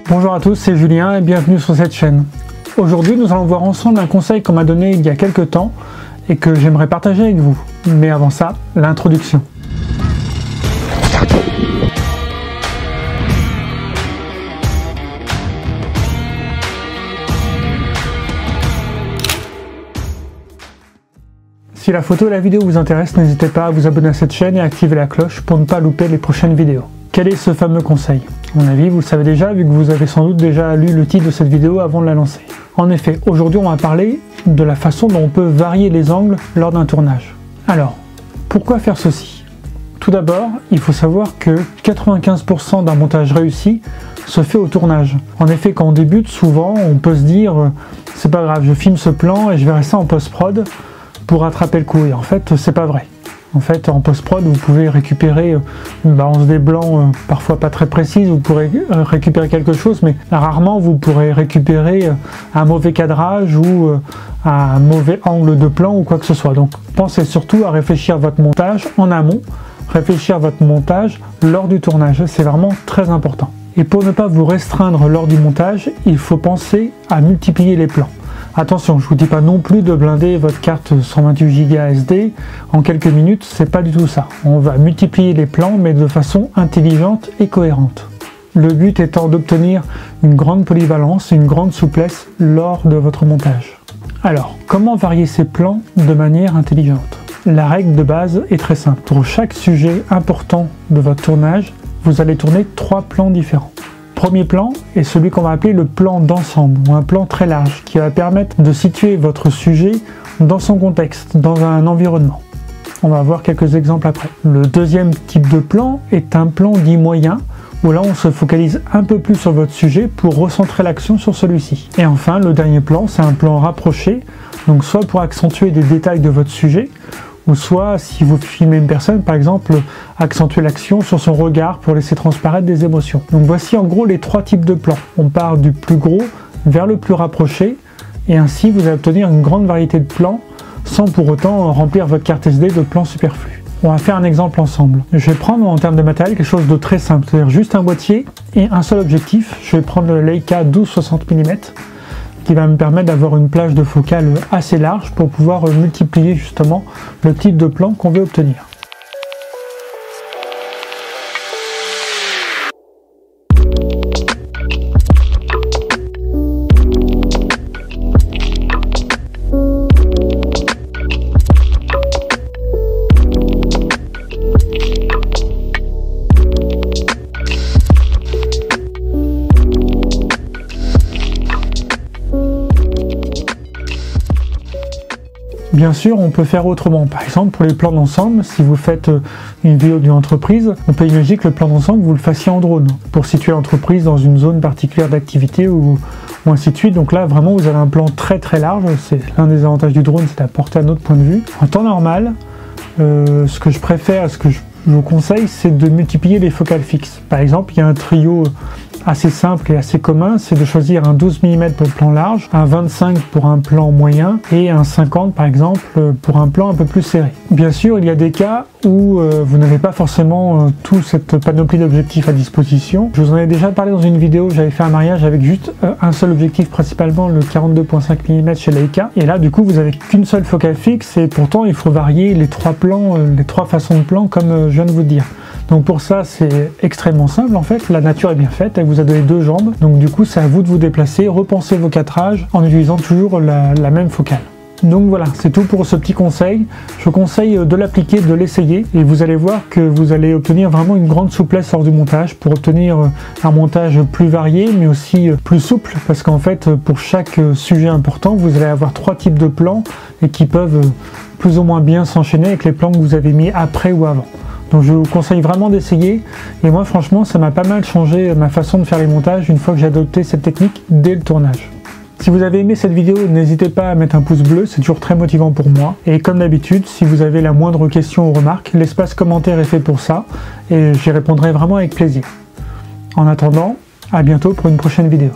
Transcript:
Bonjour à tous, c'est Julien et bienvenue sur cette chaîne. Aujourd'hui, nous allons voir ensemble un conseil qu'on m'a donné il y a quelques temps et que j'aimerais partager avec vous. Mais avant ça, l'introduction. Si la photo et la vidéo vous intéressent, n'hésitez pas à vous abonner à cette chaîne et à activer la cloche pour ne pas louper les prochaines vidéos. Quel est ce fameux conseil? À mon avis, vous le savez déjà, vu que vous avez sans doute déjà lu le titre de cette vidéo avant de la lancer. En effet, aujourd'hui, on va parler de la façon dont on peut varier les angles lors d'un tournage. Alors, pourquoi faire ceci? Tout d'abord, il faut savoir que 95% d'un montage réussi se fait au tournage. En effet, quand on débute, souvent, on peut se dire « c'est pas grave, je filme ce plan et je verrai ça en post-prod pour rattraper le coup ». Et en fait, c'est pas vrai. En fait, en post-prod, vous pouvez récupérer une balance des blancs parfois pas très précise, vous pourrez récupérer quelque chose, mais rarement vous pourrez récupérer un mauvais cadrage ou un mauvais angle de plan ou quoi que ce soit. Donc pensez surtout à réfléchir votre montage en amont, réfléchir votre montage lors du tournage, c'est vraiment très important. Et pour ne pas vous restreindre lors du montage, il faut penser à multiplier les plans. Attention, je ne vous dis pas non plus de blinder votre carte 128 Go SD en quelques minutes, c'est pas du tout ça. On va multiplier les plans, mais de façon intelligente et cohérente. Le but étant d'obtenir une grande polyvalence, une grande souplesse lors de votre montage. Alors, comment varier ces plans de manière intelligente? La règle de base est très simple. Pour chaque sujet important de votre tournage, vous allez tourner 3 plans différents. Premier plan est celui qu'on va appeler le plan d'ensemble, ou un plan très large, qui va permettre de situer votre sujet dans son contexte, dans un environnement. On va voir quelques exemples après. Le deuxième type de plan est un plan dit moyen, où là on se focalise un peu plus sur votre sujet pour recentrer l'action sur celui-ci. Et enfin, le dernier plan, c'est un plan rapproché, donc soit pour accentuer des détails de votre sujet, ou soit, si vous filmez une personne, par exemple, accentuer l'action sur son regard pour laisser transparaître des émotions. Donc voici en gros les 3 types de plans. On part du plus gros vers le plus rapproché, et ainsi vous allez obtenir une grande variété de plans, sans pour autant remplir votre carte SD de plans superflus. On va faire un exemple ensemble. Je vais prendre en termes de matériel quelque chose de très simple, c'est-à-dire juste un boîtier et un seul objectif. Je vais prendre le Leica 12-60 mm, qui va me permettre d'avoir une plage de focale assez large pour pouvoir multiplier justement le type de plan qu'on veut obtenir. Bien sûr, on peut faire autrement. Par exemple, pour les plans d'ensemble, si vous faites une vidéo d'une entreprise, on peut imaginer que le plan d'ensemble, vous le fassiez en drone, pour situer l'entreprise dans une zone particulière d'activité ou ainsi de suite. Donc là, vraiment, vous avez un plan très très large. C'est l'un des avantages du drone, c'est d'apporter un autre point de vue. En temps normal, ce que je préfère, ce que je vous conseille, c'est de multiplier les focales fixes. Par exemple, il y a un trio assez simple et assez commun, c'est de choisir un 12 mm pour le plan large, un 25 pour un plan moyen et un 50 par exemple pour un plan un peu plus serré. Bien sûr, il y a des cas où vous n'avez pas forcément toute cette panoplie d'objectifs à disposition. Je vous en ai déjà parlé dans une vidéo, j'avais fait un mariage avec juste un seul objectif, principalement le 42.5 mm chez Leica, et là du coup vous n'avez qu'une seule focale fixe et pourtant il faut varier les 3 plans, les 3 façons de plan comme je viens de vous le dire. Donc pour ça c'est extrêmement simple en fait, la nature est bien faite, elle vous a donné 2 jambes, donc du coup c'est à vous de vous déplacer, repenser vos cadrages en utilisant toujours la même focale. Donc voilà, c'est tout pour ce petit conseil. Je conseille de l'appliquer, de l'essayer et vous allez voir que vous allez obtenir vraiment une grande souplesse lors du montage pour obtenir un montage plus varié mais aussi plus souple parce qu'en fait pour chaque sujet important vous allez avoir 3 types de plans et qui peuvent plus ou moins bien s'enchaîner avec les plans que vous avez mis après ou avant. Donc je vous conseille vraiment d'essayer et moi franchement ça m'a pas mal changé ma façon de faire les montages une fois que j'ai adopté cette technique dès le tournage. Si vous avez aimé cette vidéo, n'hésitez pas à mettre un pouce bleu, c'est toujours très motivant pour moi. Et comme d'habitude, si vous avez la moindre question ou remarque, l'espace commentaire est fait pour ça et j'y répondrai vraiment avec plaisir. En attendant, à bientôt pour une prochaine vidéo.